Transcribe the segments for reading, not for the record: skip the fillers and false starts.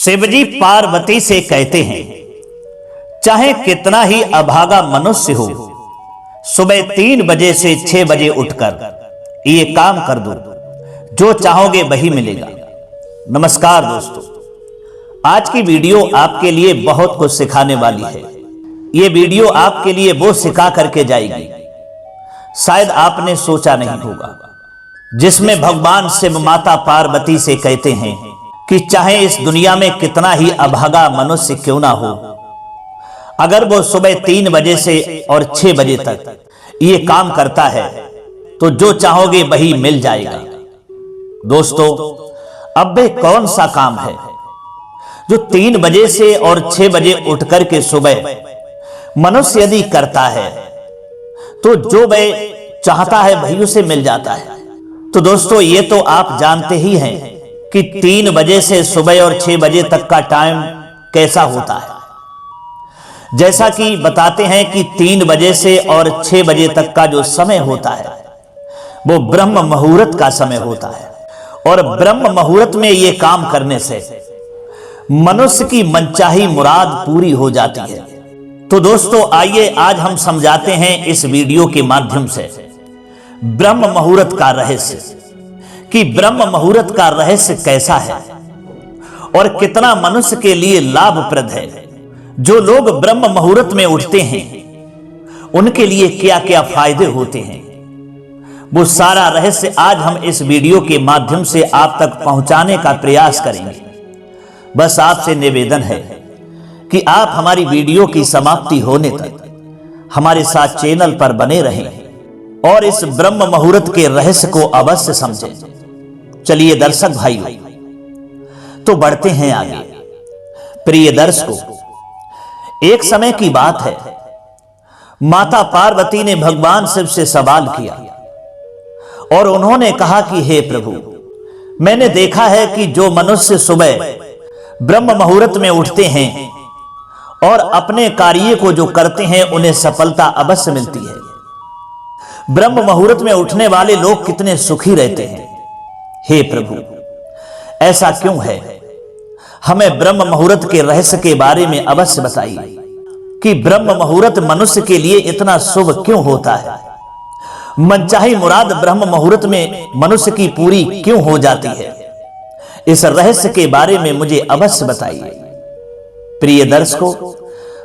शिवजी पार्वती से कहते हैं, चाहे कितना ही अभागा मनुष्य हो, सुबह 3 बजे से 6 बजे उठकर ये काम कर दो, जो चाहोगे वही मिलेगा। नमस्कार दोस्तों, आज की वीडियो आपके लिए बहुत कुछ सिखाने वाली है। ये वीडियो आपके लिए वो सिखा करके जाएगी शायद आपने सोचा नहीं होगा, जिसमें भगवान शिव माता पार्वती से कहते हैं कि चाहे इस दुनिया में कितना ही अभागा मनुष्य क्यों ना हो, अगर वो सुबह 3 बजे से और 6 बजे तक ये काम करता है तो जो चाहोगे वही मिल जाएगा। दोस्तों, अब वे कौन सा काम है जो 3 बजे से और 6 बजे उठकर के सुबह मनुष्य यदि करता है तो जो वह चाहता है वही उसे मिल जाता है। तो दोस्तों, ये तो आप जानते ही हैं कि 3 बजे से सुबह और 6 बजे तक का टाइम कैसा होता है। जैसा कि बताते हैं कि 3 बजे से और 6 बजे तक का जो समय होता है वो ब्रह्म मुहूर्त का समय होता है, और ब्रह्म मुहूर्त में ये काम करने से मनुष्य की मनचाही मुराद पूरी हो जाती है। तो दोस्तों, आइए आज हम समझाते हैं इस वीडियो के माध्यम से ब्रह्म मुहूर्त का रहस्य, कि ब्रह्म मुहूर्त का रहस्य कैसा है और कितना मनुष्य के लिए लाभप्रद है। जो लोग ब्रह्म मुहूर्त में उठते हैं उनके लिए क्या क्या फायदे होते हैं, वो सारा रहस्य आज हम इस वीडियो के माध्यम से आप तक पहुंचाने का प्रयास करेंगे। बस आपसे निवेदन है कि आप हमारी वीडियो की समाप्ति होने तक हमारे साथ चैनल पर बने रहें और इस ब्रह्म मुहूर्त के रहस्य को अवश्य समझें। चलिए दर्शक भाइयों, तो बढ़ते हैं आगे। प्रिय दर्शकों, एक समय की बात है, माता पार्वती ने भगवान शिव से सवाल किया और उन्होंने कहा कि हे प्रभु, मैंने देखा है कि जो मनुष्य सुबह ब्रह्म मुहूर्त में उठते हैं और अपने कार्य को जो करते हैं उन्हें सफलता अवश्य मिलती है। ब्रह्म मुहूर्त में उठने वाले लोग कितने सुखी रहते हैं। हे प्रभु, ऐसा क्यों है? हमें ब्रह्म मुहूर्त के रहस्य के बारे में अवश्य बताइए कि ब्रह्म मुहूर्त मनुष्य के लिए इतना शुभ क्यों होता है। मनचाही मुराद ब्रह्म मुहूर्त में मनुष्य की पूरी क्यों हो जाती है। इस रहस्य के बारे में मुझे अवश्य बताइए। प्रिय दर्शकों,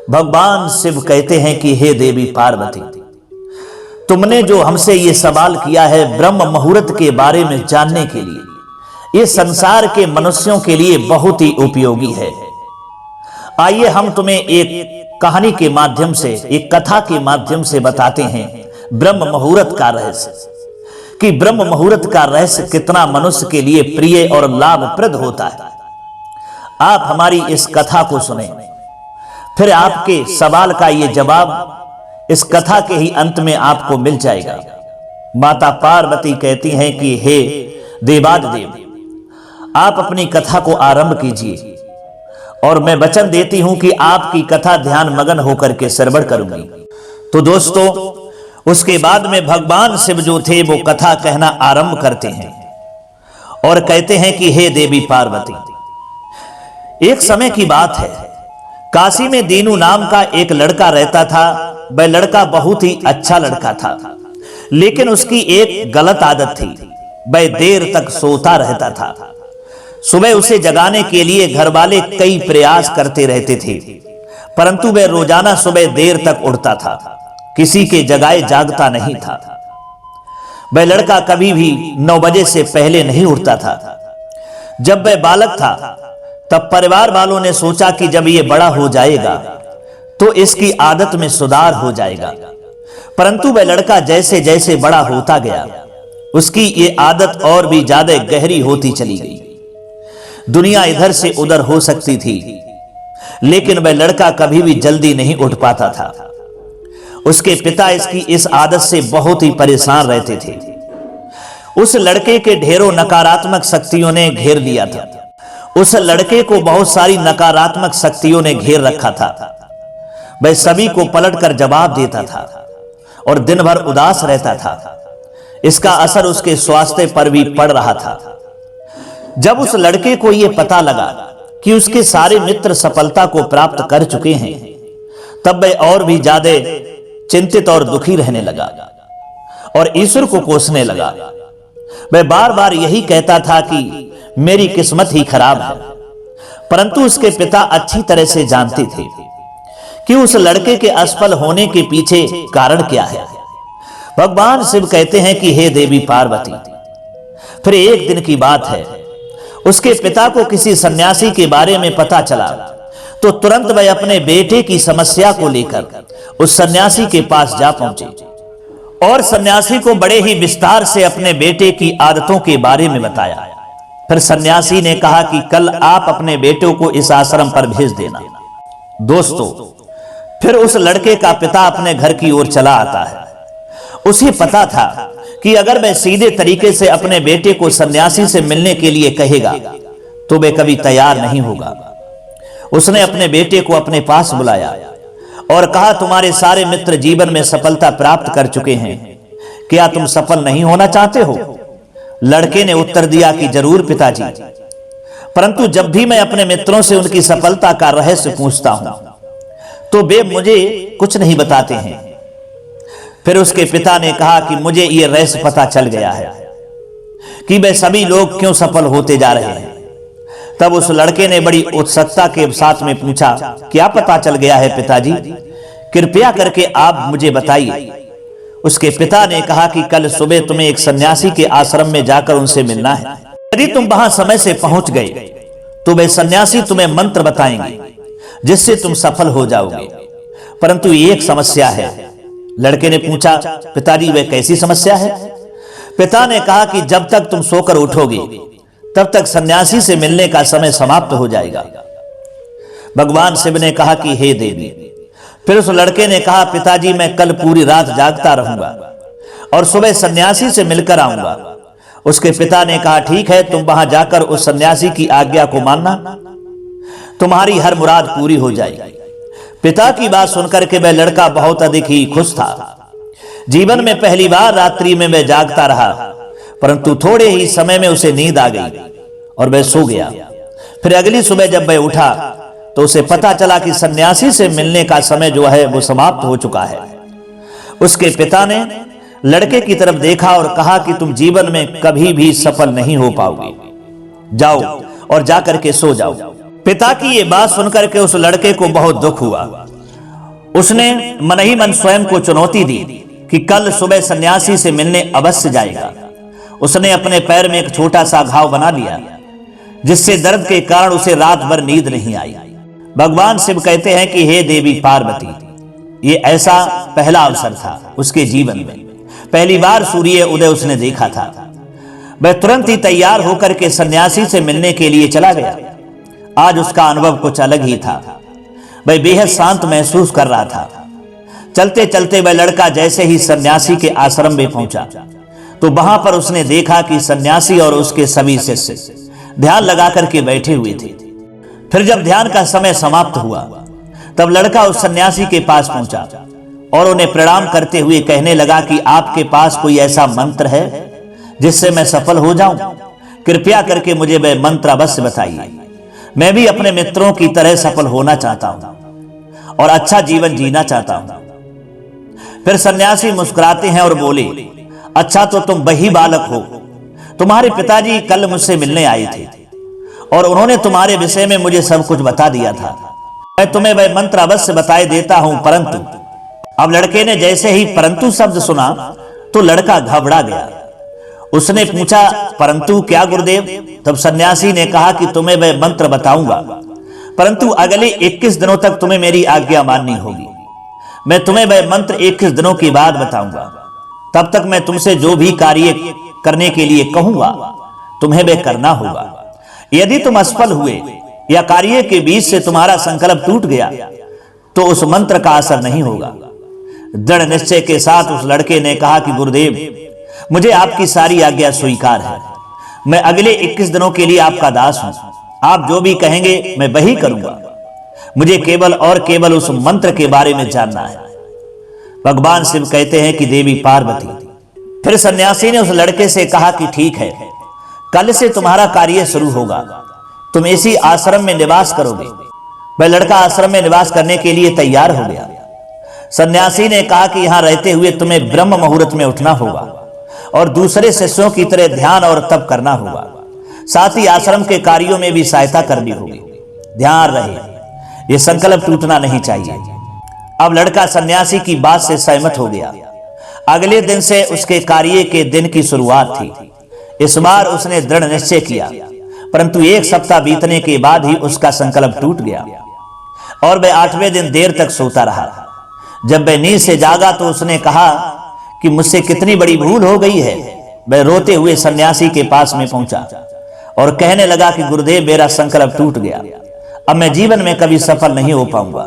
भगवान शिव कहते हैं कि हे देवी पार्वती, तुमने जो हमसे ये सवाल किया है ब्रह्म मुहूर्त के बारे में जानने के लिए, ये संसार के मनुष्यों के लिए बहुत ही उपयोगी है। आइए हम तुम्हें एक कहानी के माध्यम से, एक कथा के माध्यम से बताते हैं ब्रह्म मुहूर्त का रहस्य, कि ब्रह्म मुहूर्त का रहस्य कितना मनुष्य के लिए प्रिय और लाभप्रद होता है। आप हमारी इस कथा को सुने, फिर आपके सवाल का ये जवाब इस कथा के ही अंत में आपको मिल जाएगा। माता पार्वती कहती हैं कि हे देवादिदेव, आप अपनी कथा को आरंभ कीजिए और मैं वचन देती हूं कि आपकी कथा ध्यान मगन होकर के श्रवण करूंगी। तो दोस्तों, उसके बाद में भगवान शिव जो थे वो कथा कहना आरंभ करते हैं और कहते हैं कि हे देवी पार्वती, एक समय की बात है, काशी में दीनू नाम का एक लड़का रहता था। वह लड़का बहुत ही अच्छा लड़का था, लेकिन उसकी एक गलत आदत थी, वह देर तक सोता रहता था। सुबह उसे जगाने के लिए घर वाले कई प्रयास करते रहते थे, परंतु वह रोजाना सुबह देर तक उठता था, किसी के जगाए जागता नहीं था। वह लड़का कभी भी 9 बजे से पहले नहीं उठता था। जब वह बालक था तब परिवार वालों ने सोचा कि जब ये बड़ा हो जाएगा तो इसकी आदत में सुधार हो जाएगा, परंतु वह लड़का जैसे जैसे बड़ा होता गया उसकी ये आदत और भी ज्यादा गहरी होती चली गई। दुनिया इधर से उधर हो सकती थी, लेकिन वह लड़का कभी भी जल्दी नहीं उठ पाता था। उसके पिता इसकी इस आदत से बहुत ही परेशान रहते थे। उस लड़के के ढेरों नकारात्मक शक्तियों ने घेर लिया था। उस लड़के को बहुत सारी नकारात्मक शक्तियों ने घेर रखा था। वह सभी को पलटकर जवाब देता था और दिन भर उदास रहता था। इसका असर उसके स्वास्थ्य पर भी पड़ रहा था। जब उस लड़के को यह पता लगा कि उसके सारे मित्र सफलता को प्राप्त कर चुके हैं, तब वह और भी ज्यादा चिंतित और दुखी रहने लगा और ईश्वर को कोसने लगा। वह बार बार यही कहता था कि मेरी किस्मत ही खराब है, परंतु उसके पिता अच्छी तरह से जानते थे कि उस लड़के के असफल होने के पीछे कारण क्या है। भगवान शिव कहते हैं कि हे देवी पार्वती, फिर एक दिन की बात है, उसके पिता को किसी सन्यासी के बारे में पता चला, तो तुरंत वह अपने बेटे की समस्या को लेकर उस सन्यासी के पास जा पहुंचे और सन्यासी को बड़े ही विस्तार से अपने बेटे की आदतों के बारे में बताया। फिर सन्यासी ने कहा कि कल आप अपने बेटों को इस आश्रम पर भेज देना। दोस्तों, फिर उस लड़के का पिता अपने घर की ओर चला आता है। उसे पता था कि अगर वह सीधे तरीके से अपने बेटे को सन्यासी से मिलने के लिए कहेगा तो वह कभी तैयार नहीं होगा। उसने अपने बेटे को अपने पास बुलाया और कहा, तुम्हारे सारे मित्र जीवन में सफलता प्राप्त कर चुके हैं, क्या तुम सफल नहीं होना चाहते हो? लड़के ने उत्तर दिया कि जरूर पिताजी, परंतु जब भी मैं अपने मित्रों से उनकी सफलता का रहस्य पूछता हूं तो वे मुझे कुछ नहीं बताते हैं। फिर उसके पिता ने कहा कि मुझे यह रहस्य पता चल गया है कि वे सभी लोग क्यों सफल होते जा रहे हैं। तब उस लड़के ने बड़ी उत्सुकता के साथ में पूछा, क्या पता चल गया है पिताजी? कृपया करके आप मुझे बताइए। उसके पिता ने कहा कि कल सुबह तुम्हें एक सन्यासी के आश्रम में जाकर उनसे मिलना है। यदि तुम वहां समय से पहुंच गए तो वे सन्यासी तुम्हें मंत्र बताएंगे जिससे तुम सफल हो जाओगे, परंतु एक समस्या है। लड़के ने पूछा, पिताजी वह कैसी समस्या है? पिता ने कहा कि जब तक तुम सोकर उठोगे तब तक सन्यासी से मिलने का समय समाप्त हो जाएगा। भगवान शिव ने कहा कि हे देवी। फिर उस लड़के ने कहा, पिताजी मैं कल पूरी रात जागता रहूंगा और सुबह सन्यासी से मिलकर आऊंगा। उसके पिता ने कहा, ठीक है, तुम वहां जाकर उस सन्यासी की आज्ञा को मानना, तुम्हारी हर मुराद पूरी हो जाएगी। पिता की बात सुनकर के वह लड़का बहुत अधिक ही खुश था। जीवन में पहली बार रात्रि में वह जागता रहा, परंतु थोड़े ही समय में उसे नींद आ गई और वह सो गया। फिर अगली सुबह जब वह उठा तो उसे पता चला कि सन्यासी से मिलने का समय जो है वो समाप्त हो चुका है। उसके पिता ने लड़के की तरफ देखा और कहा कि तुम जीवन में कभी भी सफल नहीं हो पाओगे, जाओ और जाकर के सो जाओ। पिता की ये बात सुनकर के उस लड़के को बहुत दुख हुआ। उसने मन ही मन स्वयं को चुनौती दी कि कल सुबह सन्यासी से मिलने अवश्य जाएगा। उसने अपने पैर में एक छोटा सा घाव बना लिया जिससे दर्द के कारण उसे रात भर नींद नहीं आई। भगवान शिव कहते हैं कि हे देवी पार्वती, ये ऐसा पहला अवसर था उसके जीवन में। पहली बार सूर्य उदय उसने देखा था। वह तुरंत ही तैयार होकर के सन्यासी से मिलने के लिए चला गया। आज उसका अनुभव कुछ अलग ही था। वह बेहद शांत महसूस कर रहा था। चलते चलते वह लड़का जैसे ही सन्यासी के आश्रम में पहुंचा तो वहां पर उसने देखा कि सन्यासी और उसके सभी शिष्य ध्यान लगा करके बैठे हुए थे। फिर जब ध्यान का समय समाप्त हुआ तब लड़का उस सन्यासी के पास पहुंचा और उन्हें प्रणाम करते हुए कहने लगा कि आपके पास कोई ऐसा मंत्र है जिससे मैं सफल हो जाऊं? कृपया करके मुझे वह मंत्र अवश्य बताइए। मैं भी अपने मित्रों की तरह सफल होना चाहता हूं और अच्छा जीवन जीना चाहता हूं। फिर सन्यासी मुस्कुराते हैं और बोले, अच्छा तो तुम वही बालक हो। तुम्हारे पिताजी कल मुझसे मिलने आए थे और उन्होंने तुम्हारे विषय में मुझे सब कुछ बता दिया था। मैं तुम्हें वह मंत्र अवश्य बताए देता हूं, परंतु। अब लड़के ने जैसे ही परंतु शब्द सुना तो लड़का घबरा गया। उसने पूछा, परंतु क्या गुरुदेव? तब सन्यासी ने कहा कि तुम्हें वह मंत्र बताऊंगा, परंतु अगले 21 दिनों तक तुम्हें मेरी आज्ञा माननी होगी। मैं तुम्हें वह मंत्र 21 दिनों के बाद बताऊंगा। तब तक मैं तुमसे जो भी कार्य करने के लिए कहूंगा तुम्हें वह करना होगा। यदि तुम असफल हुए या कार्य के बीच से तुम्हारा संकल्प टूट गया तो उस मंत्र का असर नहीं होगा। दृढ़ निश्चय के साथ उस लड़के ने कहा कि गुरुदेव, मुझे आपकी सारी आज्ञा स्वीकार है। मैं अगले 21 दिनों के लिए आपका दास हूं। आप जो भी कहेंगे मैं वही करूंगा। मुझे केवल और केवल उस मंत्र के बारे में जानना है। भगवान शिव कहते हैं कि देवी पार्वती। फिर सन्यासी ने उस लड़के से कहा कि ठीक है, कल से तुम्हारा कार्य शुरू होगा। तुम इसी आश्रम में निवास करोगे। वह लड़का आश्रम में निवास करने के लिए तैयार हो गया। सन्यासी ने कहा कि यहां रहते हुए तुम्हें ब्रह्म मुहूर्त में उठना होगा और दूसरे शिष्यों की तरह ध्यान और तप करना होगा। साथ ही आश्रम के कार्यों में भी सहायता करनी होगी। ध्यान रहे, यह संकल्प टूटना नहीं चाहिए। अब लड़का सन्यासी की बात से सहमत हो गया। अगले दिन से उसके कार्य के दिन की शुरुआत थी। इस बार उसने दृढ़ निश्चय किया, परंतु 1 सप्ताह बीतने के बाद ही उसका संकल्प टूट गया और वह 8वें दिन देर तक सोता रहा। जब वह नींद से जागा तो उसने कहा कि मुझसे कितनी बड़ी भूल हो गई है। वह रोते हुए सन्यासी के पास में पहुंचा और कहने लगा कि गुरुदेव, मेरा संकल्प टूट गया, अब मैं जीवन में कभी सफल नहीं हो पाऊंगा।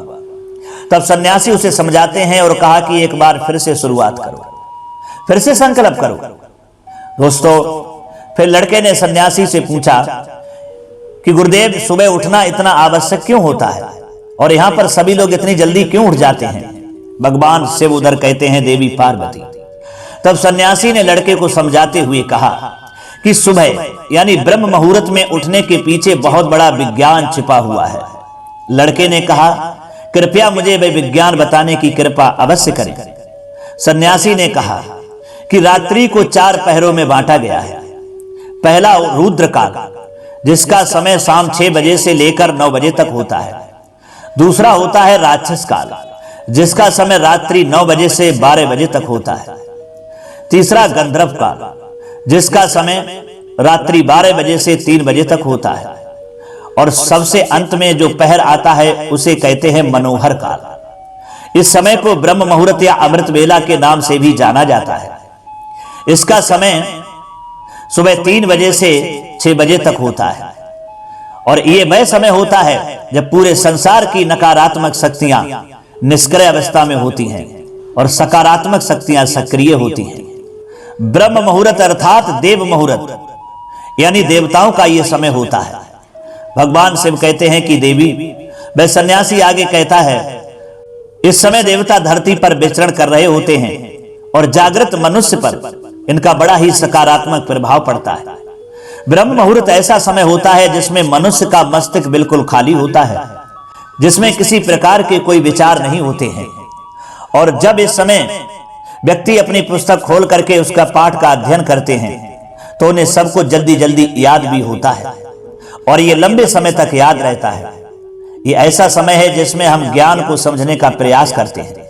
तब सन्यासी उसे समझाते हैं और कहा कि एक बार फिर से शुरुआत करो, फिर से संकल्प करो। दोस्तों, फिर लड़के ने सन्यासी से पूछा कि गुरुदेव, सुबह उठना इतना आवश्यक क्यों होता है और यहां पर सभी लोग इतनी जल्दी क्यों उठ जाते हैं? भगवान शिव उधर कहते हैं देवी पार्वती। तब सन्यासी ने लड़के को समझाते हुए कहा कि सुबह यानी ब्रह्म मुहूर्त में उठने के पीछे बहुत बड़ा विज्ञान छिपा हुआ है। लड़के ने कहा, कृपया मुझे वह विज्ञान बताने की कृपा अवश्य करें। सन्यासी ने कहा कि रात्रि को 4 पहरों में बांटा गया है। पहला रुद्र काल, जिसका समय शाम 6 बजे से लेकर 9 बजे तक होता है। दूसरा होता है राक्षस काल, जिसका समय रात्रि 9 बजे से 12 बजे तक होता है। तीसरा गंधर्व काल, जिसका समय रात्रि 12 बजे से 3 बजे तक होता है। और सबसे अंत में जो पहर आता है उसे कहते हैं मनोहर काल। इस समय को ब्रह्म मुहूर्त या अमृत वेला के नाम से भी जाना जाता है। इसका समय सुबह 3 बजे से 6 बजे तक होता है और यह वह समय होता है जब पूरे संसार की नकारात्मक शक्तियां निष्क्रिय अवस्था में होती हैं और सकारात्मक शक्तियां सक्रिय होती हैं। ब्रह्म मुहूर्त अर्थात देव मुहूर्त यानी देवताओं का यह समय होता है। भगवान शिव कहते हैं कि देवी, वह सन्यासी आगे कहता है, इस समय देवता धरती पर विचरण कर रहे होते हैं और जागृत मनुष्य पर इनका बड़ा ही सकारात्मक प्रभाव पड़ता है। ब्रह्म मुहूर्त ऐसा समय होता है जिसमें मनुष्य का मस्तिष्क बिल्कुल खाली होता है, जिसमें किसी प्रकार के कोई विचार नहीं होते हैं। और जब इस समय व्यक्ति अपनी पुस्तक खोल करके उसका पाठ का अध्ययन करते हैं तो उन्हें सब कुछ जल्दी जल्दी याद भी होता है और ये लंबे समय तक याद रहता है। ये ऐसा समय है जिसमें हम ज्ञान को समझने का प्रयास करते हैं।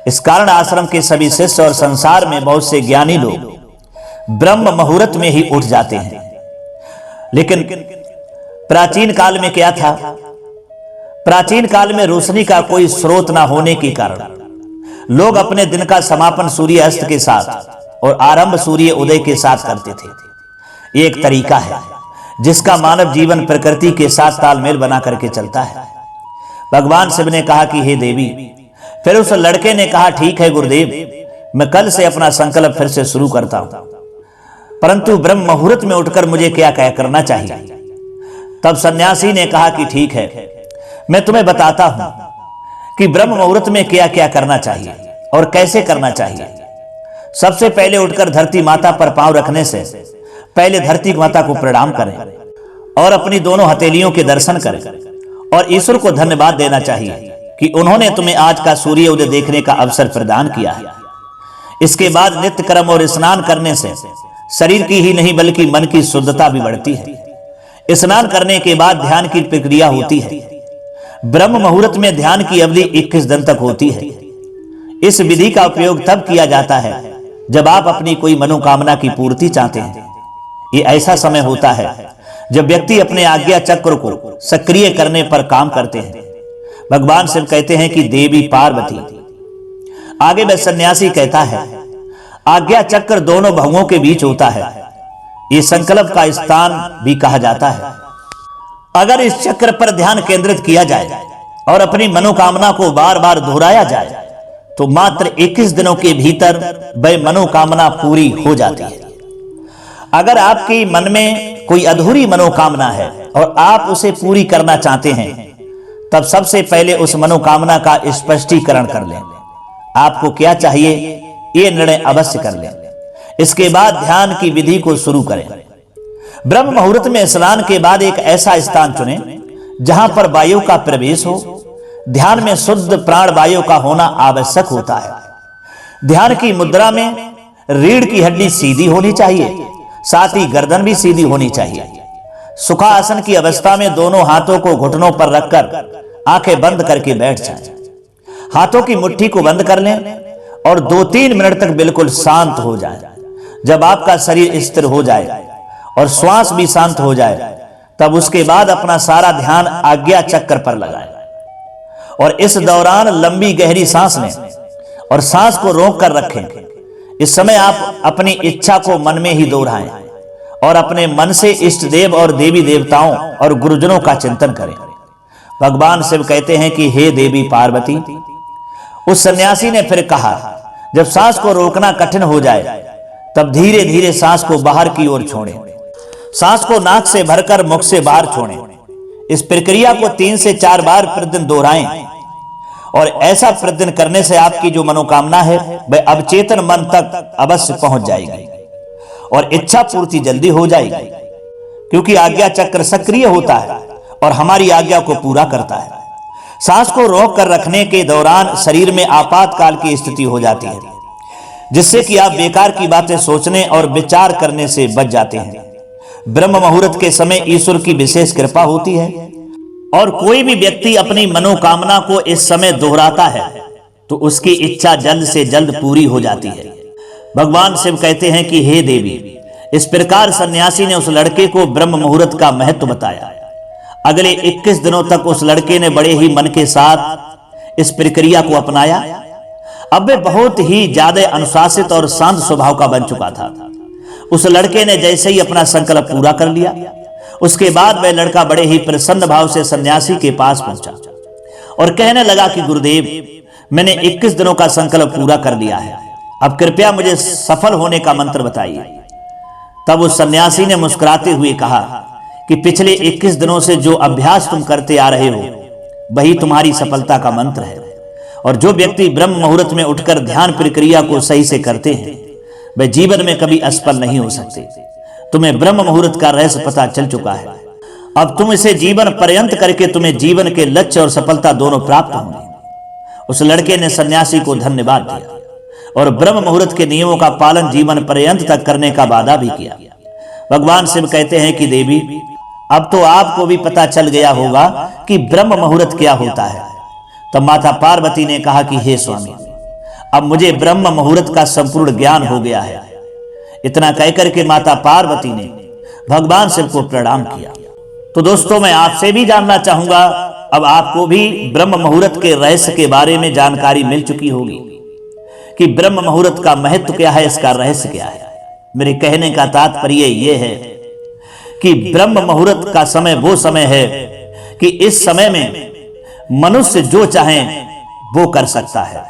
इस कारण आश्रम के सभी शिष्य और संसार में बहुत से ज्ञानी लोग ब्रह्म मुहूर्त में ही उठ जाते हैं। लेकिन प्राचीन काल में क्या था? प्राचीन काल में रोशनी का कोई स्रोत ना होने के कारण लोग अपने दिन का समापन सूर्य अस्त के साथ और आरंभ सूर्य उदय के साथ करते थे। ये एक तरीका है जिसका मानव जीवन प्रकृति के साथ तालमेल बना करके चलता है। भगवान शिव ने कहा कि हे देवी। फिर उस लड़के ने कहा, ठीक है गुरुदेव, मैं कल से अपना संकल्प फिर से शुरू करता हूं, परंतु ब्रह्म मुहूर्त में उठकर मुझे क्या क्या करना चाहिए? तब सन्यासी ने कहा कि ठीक है, मैं तुम्हें बताता हूं कि ब्रह्म मुहूर्त में क्या क्या करना चाहिए और कैसे करना चाहिए। सबसे पहले उठकर धरती माता पर पांव रखने से पहले धरती माता को प्रणाम करें और अपनी दोनों हथेलियों के दर्शन करें और ईश्वर को धन्यवाद देना चाहिए कि उन्होंने तुम्हें आज का सूर्य उदय देखने का अवसर प्रदान किया है। इसके बाद नित्य कर्म और स्नान करने से शरीर की ही नहीं बल्कि मन की शुद्धता भी बढ़ती है। स्नान करने के बाद ध्यान की प्रक्रिया होती है। ब्रह्म मुहूर्त में ध्यान की अवधि 21 दिन तक होती है। इस विधि का उपयोग तब किया जाता है जब आप अपनी कोई मनोकामना की पूर्ति चाहते हैं। ये ऐसा समय होता है जब व्यक्ति अपने आज्ञा चक्र को सक्रिय करने पर काम करते हैं। भगवान शिव कहते हैं कि देवी पार्वती। आगे वह सन्यासी कहता है, आज्ञा चक्र दोनों भवों के बीच होता है। ये संकल्प का स्थान भी कहा जाता है। अगर इस चक्र पर ध्यान केंद्रित किया जाए और अपनी मनोकामना को बार बार दोहराया जाए तो मात्र 21 दिनों के भीतर वह मनोकामना पूरी हो जाती है। अगर आपके मन में कोई अधूरी मनोकामना है और आप उसे पूरी करना चाहते हैं, तब सबसे पहले उस मनोकामना का स्पष्टीकरण कर लें। आपको क्या चाहिए ये निर्णय अवश्य कर लें। इसके बाद ध्यान की विधि को शुरू करें। ब्रह्म मुहूर्त में स्नान के बाद एक ऐसा स्थान चुनें जहां पर वायु का प्रवेश हो। ध्यान में शुद्ध प्राण वायु का होना आवश्यक होता है। ध्यान की मुद्रा में रीढ़ की हड्डी सीधी होनी चाहिए, साथ ही गर्दन भी सीधी होनी चाहिए। सुखासन की अवस्था में दोनों हाथों को घुटनों पर रखकर आंखें बंद करके बैठ जाएं। हाथों की मुट्ठी को बंद कर लें और 2-3 मिनट तक बिल्कुल शांत हो जाए। जब आपका शरीर स्थिर हो जाए और श्वास भी शांत हो जाए, तब उसके बाद अपना सारा ध्यान आज्ञा चक्र पर लगाएं और इस दौरान लंबी गहरी सांस लें और सांस को रोक कर रखें। इस समय आप अपनी इच्छा को मन में ही दोहराएं और अपने मन से इष्ट देव और देवी देवताओं और गुरुजनों का चिंतन करें। भगवान शिव कहते हैं कि हे देवी पार्वती। उस सन्यासी ने फिर कहा, जब सांस को रोकना कठिन हो जाए तब धीरे धीरे सांस को बाहर की ओर छोड़ें। सांस को नाक से भरकर मुख से बाहर छोड़ें। इस प्रक्रिया को 3 से 4 बार प्रतिदिन दोहराएं और ऐसा प्रतिदिन करने से आपकी जो मनोकामना है वह अवचेतन मन तक अवश्य पहुंच जाएगी और इच्छा पूर्ति जल्दी हो जाएगी, क्योंकि आज्ञा चक्र सक्रिय होता है और हमारी आज्ञा को पूरा करता है। सांस को रोक कर रखने के दौरान शरीर में आपातकाल की स्थिति हो जाती है, जिससे कि आप बेकार की बातें सोचने और विचार करने से बच जाते हैं। ब्रह्म मुहूर्त के समय ईश्वर की विशेष कृपा होती है और कोई भी व्यक्ति अपनी मनोकामना को इस समय दोहराता है तो उसकी इच्छा जल्द से जल्द पूरी हो जाती है। भगवान शिव कहते हैं कि हे देवी, इस प्रकार सन्यासी ने उस लड़के को ब्रह्म मुहूर्त का महत्व बताया। अगले 21 दिनों तक उस लड़के ने बड़े ही मन के साथ इस प्रक्रिया को अपनाया। अब वह बहुत ही ज्यादा अनुशासित और शांत स्वभाव का बन चुका था। उस लड़के ने जैसे ही अपना संकल्प पूरा कर लिया, उसके बाद वह लड़का बड़े ही प्रसन्न भाव से सन्यासी के पास पहुंचा और कहने लगा कि गुरुदेव, मैंने 21 दिनों का संकल्प पूरा कर लिया है, अब कृपया मुझे सफल होने का मंत्र बताइए। तब उस सन्यासी ने मुस्कुराते हुए कहा कि पिछले 21 दिनों से जो अभ्यास तुम करते आ रहे हो वही तुम्हारी सफलता का मंत्र है, और जो व्यक्ति ब्रह्म मुहूर्त में उठकर ध्यान प्रक्रिया को सही से करते हैं वे जीवन में कभी असफल नहीं हो सकते। तुम्हें ब्रह्म मुहूर्त का रहस्य पता चल चुका है। अब तुम इसे जीवन पर्यंत करके तुम्हें जीवन के लक्ष्य और सफलता दोनों प्राप्त होंगे। उस लड़के ने सन्यासी को धन्यवाद दिया और ब्रह्म मुहूर्त के नियमों का पालन जीवन पर्यंत तक करने का वादा भी किया। भगवान शिव कहते हैं कि देवी, अब तो आपको भी पता चल गया होगा कि ब्रह्म मुहूर्त क्या होता है। तब माता पार्वती ने कहा कि हे स्वामी, अब मुझे ब्रह्म मुहूर्त का संपूर्ण ज्ञान हो गया है। इतना कहकर के माता पार्वती ने भगवान शिव को प्रणाम किया। तो दोस्तों, मैं आपसे भी जानना चाहूंगा, अब आपको भी ब्रह्म मुहूर्त के रहस्य के बारे में जानकारी मिल चुकी होगी कि ब्रह्म मुहूर्त का महत्व क्या है, इसका रहस्य क्या है। मेरे कहने का तात्पर्य यह है कि ब्रह्म मुहूर्त का समय वो समय है कि इस समय में मनुष्य जो चाहे वो कर सकता है।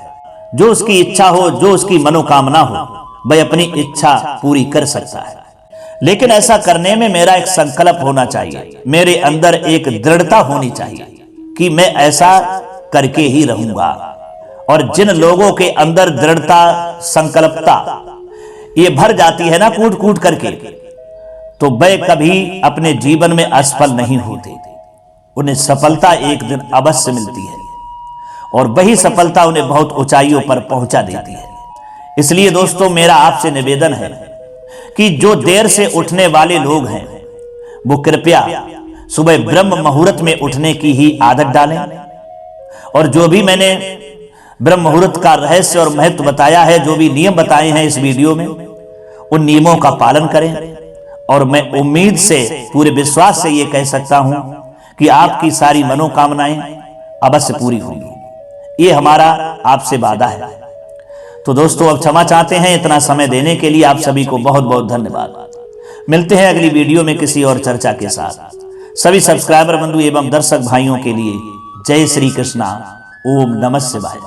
जो उसकी इच्छा हो, जो उसकी मनोकामना हो, वह अपनी इच्छा पूरी कर सकता है। लेकिन ऐसा करने में मेरा एक संकल्प होना चाहिए, मेरे अंदर एक दृढ़ता होनी चाहिए कि मैं ऐसा करके ही रहूंगा। और जिन लोगों के अंदर दृढ़ता, संकल्पता ये भर जाती है ना कूट कूट करके, तो वह कभी अपने जीवन में असफल नहीं होते। उन्हें सफलता एक दिन अवश्य मिलती है और वही सफलता उन्हें बहुत ऊंचाइयों पर पहुंचा देती है। इसलिए दोस्तों, मेरा आपसे निवेदन है कि जो देर से उठने वाले लोग हैं वो कृपया सुबह ब्रह्म मुहूर्त में उठने की ही आदत डालें। और जो भी मैंने ब्रह्म मुहूर्त का रहस्य और महत्व बताया है, जो भी नियम बताए हैं इस वीडियो में, उन नियमों का पालन करें। और मैं उम्मीद से, पूरे विश्वास से ये कह सकता हूं कि आपकी सारी मनोकामनाएं अवश्य पूरी होंगी। ये हमारा आपसे वादा है। तो दोस्तों, अब क्षमा चाहते हैं इतना समय देने के लिए। आप सभी को बहुत बहुत धन्यवाद। मिलते हैं अगली वीडियो में किसी और चर्चा के साथ। सभी सब्सक्राइबर बंधु एवं दर्शक भाइयों के लिए जय श्री कृष्णा, ओम नमः शिवाय।